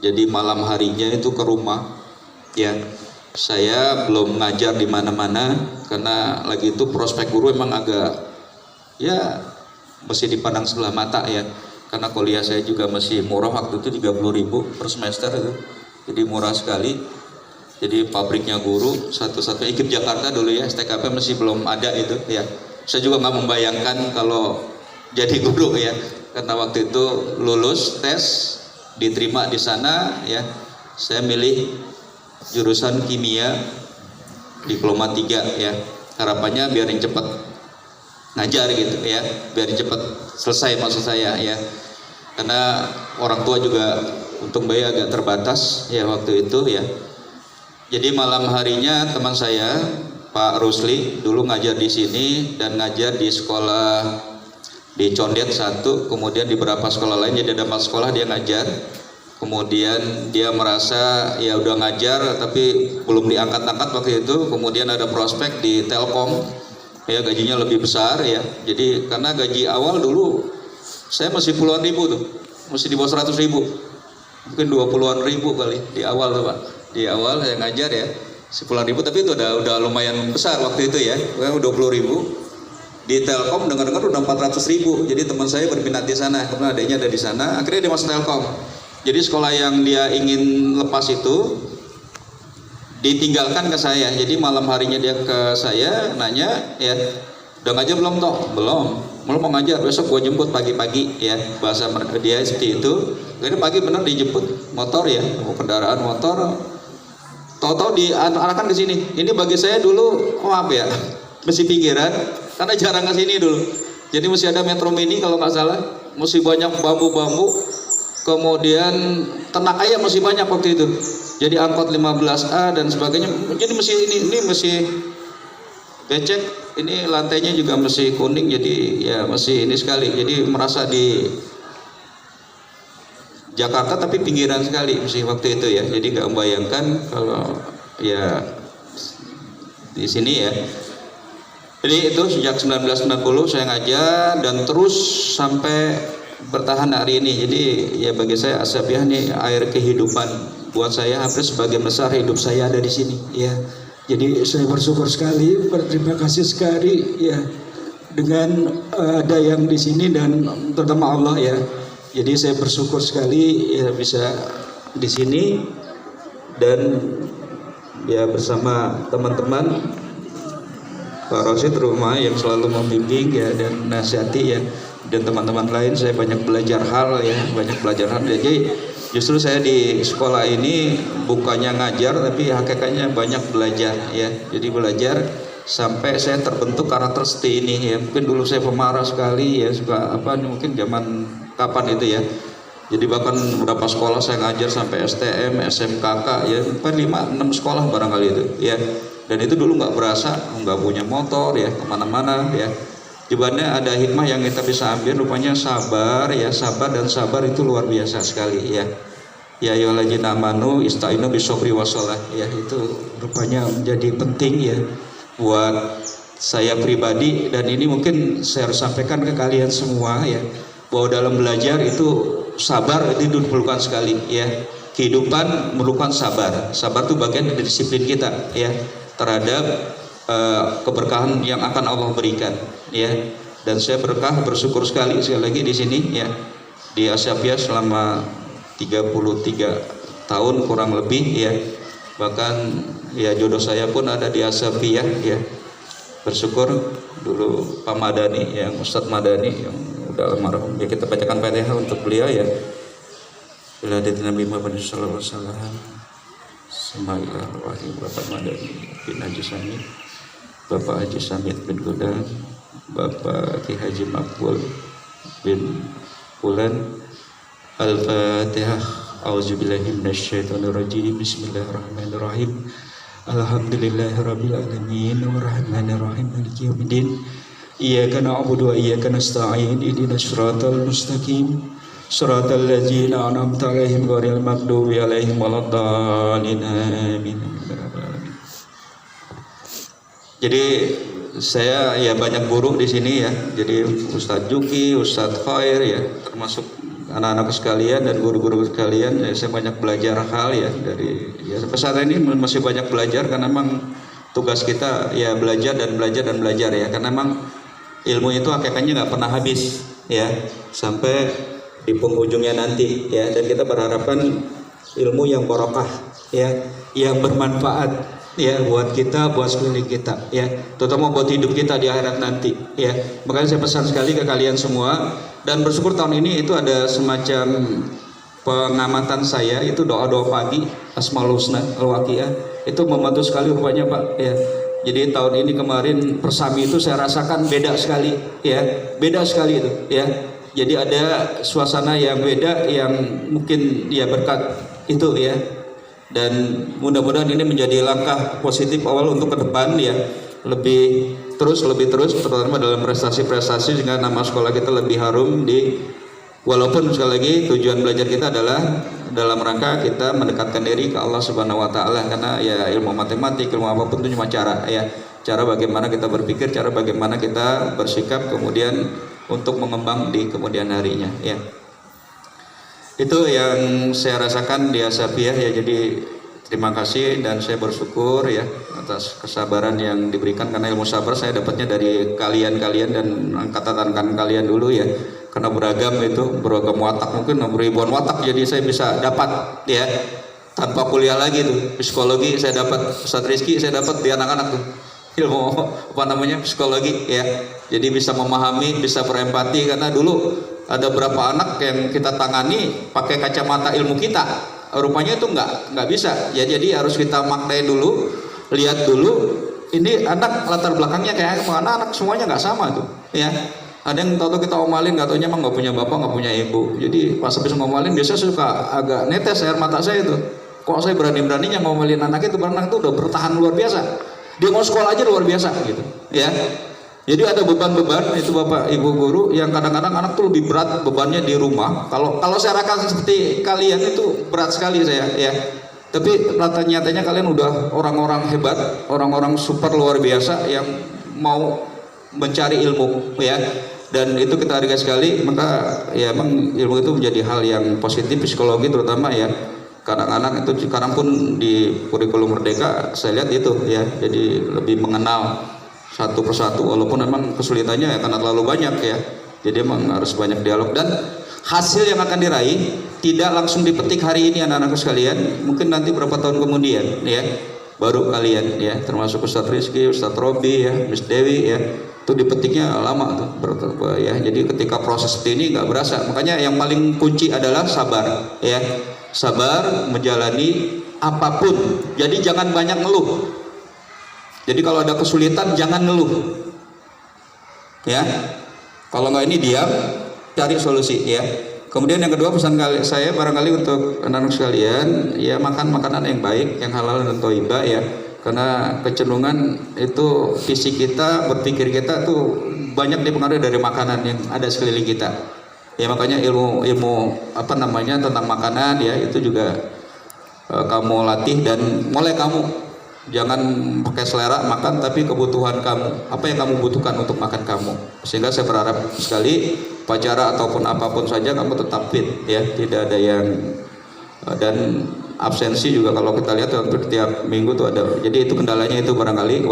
Jadi malam harinya itu ke rumah ya. Saya belum ngajar di mana-mana karena lagi itu prospek guru emang agak ya mesti dipandang sebelah mata ya. Karena kuliah saya juga masih murah waktu itu 30.000 per semester itu. Jadi murah sekali. Jadi pabriknya guru satu-satunya ikut Jakarta dulu ya, STKP masih belum ada itu ya. Saya juga nggak membayangkan kalau jadi guru ya, karena waktu itu lulus tes diterima di sana ya. Saya milih jurusan kimia diploma 3 ya. Harapannya biar yang cepat ngajar gitu ya, biar cepat selesai maksud saya ya. Karena orang tua juga untung biaya agak terbatas ya waktu itu ya. Jadi malam harinya teman saya Pak Rusli dulu ngajar di sini dan ngajar di sekolah di Condet 1, kemudian di beberapa sekolah lain, jadi ada 4 sekolah dia ngajar. Kemudian dia merasa ya udah ngajar tapi belum diangkat-angkat waktu itu. Kemudian ada prospek di Telkom ya, gajinya lebih besar ya. Jadi karena gaji awal dulu saya masih puluhan ribu tuh, masih di bawah 100.000, mungkin 20-an ribu kali di awal tuh Pak. Di awal saya ngajar ya 10.000, tapi itu udah lumayan besar waktu itu ya, 20.000. Di Telkom dengar-dengar udah 400.000. Jadi teman saya berminat di sana karena adanya ada di sana. Akhirnya dia masuk Telkom. Jadi sekolah yang dia ingin lepas itu ditinggalkan ke saya. Jadi malam harinya dia ke saya nanya ya, udah ngajar belum toh? Belum. Mau ngajar, besok gua jemput pagi-pagi ya, bahasa mereka dia seperti itu. Jadi pagi benar dijemput motor ya, kendaraan motor. Tahu-tahu diarahkan ke sini. Ini bagi saya dulu maaf ya, mesti pinggiran karena jarang ke sini dulu. Jadi mesti ada metro mini kalau nggak salah, mesti banyak bambu-bambu. Kemudian ternak ayam masih banyak waktu itu. Jadi angkot 15A dan sebagainya. Jadi mesti ini mesti becek. Ini lantainya juga masih kuning, jadi ya masih ini sekali. Jadi merasa di Jakarta tapi pinggiran sekali mesti waktu itu ya. Jadi nggak membayangkan kalau ya di sini ya. Jadi itu sejak 1990 saya ngajar dan terus sampai bertahan hari ini. Jadi ya bagi saya Asabiah ini air kehidupan buat saya, hampir sebagian besar hidup saya ada di sini ya. Jadi saya bersyukur sekali, berterima kasih sekali ya dengan ada yang di sini dan terutama Allah ya. Jadi saya bersyukur sekali ya bisa di sini dan ya bersama teman-teman Pak Rosid rumah yang selalu membimbing ya dan nasihati ya, dan teman-teman lain. Saya banyak belajar hal ya, banyak belajar hal. Jadi justru saya di sekolah ini bukannya ngajar tapi hakikatnya banyak belajar ya. Jadi belajar sampai saya terbentuk karakter seperti ini ya. Mungkin dulu saya pemarah sekali ya, suka apa mungkin zaman kapan itu ya. Jadi bahkan beberapa sekolah saya ngajar sampai STM, SMKK ya, mungkin 5-6 sekolah barangkali itu ya. Dan itu dulu nggak berasa, nggak punya motor ya kemana-mana ya. Jawabannya ada hikmah yang kita bisa ambil, rupanya sabar ya, sabar dan sabar itu luar biasa sekali ya. Ya ayyuhalladzina amanu istainu bisobri wassalah ya, itu rupanya menjadi penting ya buat saya pribadi, dan ini mungkin saya harus sampaikan ke kalian semua ya, bahwa dalam belajar itu sabar itu diperlukan sekali ya. Kehidupan memerlukan sabar. Sabar itu bagian dari disiplin kita ya terhadap keberkahan yang akan Allah berikan ya. Dan saya bersyukur sekali lagi di sini ya, di Asabiah selama 33 tahun kurang lebih ya. Bahkan ya jodoh saya pun ada di Asabiah ya. Bersyukur dulu Pak Madani, yang Ustadz Madani yang udah almarhum ya, kita bacakan Fatihah untuk beliau ya. Bila ada Nabi Muhammad sallallahu alaihi wasallam. Bismillahirrahmanirrahim. Bapak Madani bin Haji Samit, Bapak Haji Samit bin Godang, Bapak Ki Haji Makbul bin Fulan. Al-Fatihah. Auzubillahi minasyaitonirrajim. Bismillahirrahmanirrahim. Alhamdulillahirabbil alamin warahmanirrahim maliki yaumiddin. Iyyaka na'budu wa iyyaka nasta'in. Ihdinas siratal mustaqim. Shiratal ladzina an'amta 'alaihim ghairil maghdubi 'alaihim waladdallin. Amin. Jadi saya ya banyak guru di sini ya. Jadi Ustadz Juki, Ustadz Khair ya, termasuk anak-anak sekalian dan guru-guru sekalian, saya banyak belajar hal ya dari ya pesantren ini masih banyak belajar karena memang tugas kita ya belajar dan belajar dan belajar ya, karena memang ilmu itu hakikatnya nggak pernah habis ya sampai di penghujungnya nanti ya, dan kita berharapan ilmu yang barokah ya, yang bermanfaat ya buat kita, buat sekeliling kita ya, terutama buat hidup kita di akhirat nanti ya. Makanya saya pesan sekali ke kalian semua, dan bersyukur tahun ini itu ada semacam pengamatan saya, itu doa-doa pagi Asmaul Husna Al-Waqiah itu membantu sekali rupanya Pak ya. Jadi tahun ini kemarin Persami itu saya rasakan beda sekali ya, beda sekali itu ya. Jadi ada suasana yang beda yang mungkin ya berkat itu ya. Dan mudah-mudahan ini menjadi langkah positif awal untuk ke depan ya, lebih terus terutama dalam prestasi-prestasi sehingga nama sekolah kita lebih harum di, walaupun sekali lagi tujuan belajar kita adalah dalam rangka kita mendekatkan diri ke Allah Subhanahu wa taala, karena ya ilmu matematik, ilmu apapun itu cuma cara ya, cara bagaimana kita berpikir, cara bagaimana kita bersikap kemudian untuk mengembang di kemudian harinya ya. Itu yang saya rasakan di Asapiyah ya. Jadi terima kasih dan saya bersyukur ya atas kesabaran yang diberikan, karena ilmu sabar saya dapatnya dari kalian dan angkatan kalian dulu ya, karena beragam itu, beragam watak, mungkin ribuan watak, jadi saya bisa dapat ya tanpa kuliah lagi tuh. Psikologi saya dapat, Ustadz Rizky saya dapat di anak-anak tuh ilmu apa namanya psikologi ya, jadi bisa memahami, bisa berempati, karena dulu ada berapa anak yang kita tangani pakai kacamata ilmu kita, rupanya itu nggak bisa ya. Jadi harus kita maknai dulu, lihat dulu ini anak latar belakangnya kayak mana, anak semuanya nggak sama tuh ya. Ada yang tahu kita omalin, nggak taunya emang nggak punya bapak, nggak punya ibu. Jadi pas habis ngomalin biasa suka agak netes air mata saya tuh, kok saya berani-beraninya ngomelin anak itu, karena itu udah bertahan luar biasa, dia mau sekolah aja luar biasa gitu ya. Jadi ada beban-beban itu Bapak Ibu guru yang kadang-kadang anak tuh lebih berat bebannya di rumah. Kalau saya rasakan seperti kalian itu berat sekali saya ya. Tapi nyatanya kalian udah orang-orang hebat, orang-orang super luar biasa yang mau mencari ilmu ya. Dan itu kita hargai sekali. Maka ya emang ilmu itu menjadi hal yang positif, psikologi terutama ya. Kadang-kadang itu sekarang pun di kurikulum Merdeka saya lihat itu ya. Jadi lebih mengenal satu persatu, walaupun memang kesulitannya ya karena terlalu banyak ya. Jadi memang harus banyak dialog, dan hasil yang akan diraih tidak langsung dipetik hari ini anak-anak sekalian, mungkin nanti berapa tahun kemudian ya baru kalian ya, termasuk Ustadz Rizky, Ustadz Robi ya, Miss Dewi ya, itu dipetiknya lama tuh ya. Jadi ketika proses seperti ini nggak berasa, makanya yang paling kunci adalah sabar ya, sabar menjalani apapun. Jadi jangan banyak ngeluh. Jadi kalau ada kesulitan jangan ngeluh ya, kalau nggak ini diam, cari solusi ya. Kemudian yang kedua pesan saya barangkali untuk anak-anak sekalian ya, makan makanan yang baik, yang halal dan thayyibah ya, karena kecenderungan itu fisik kita, berpikir kita tuh banyak dipengaruhi dari makanan yang ada sekeliling kita ya. Makanya ilmu apa namanya tentang makanan ya itu juga kamu latih, dan mulai kamu jangan pakai selera makan, tapi kebutuhan kamu, apa yang kamu butuhkan untuk makan kamu. Sehingga saya berharap sekali upacara ataupun apapun saja kamu tetap fit ya, tidak ada yang dan absensi juga kalau kita lihat hampir tiap minggu tuh ada. Jadi itu kendalanya itu barangkali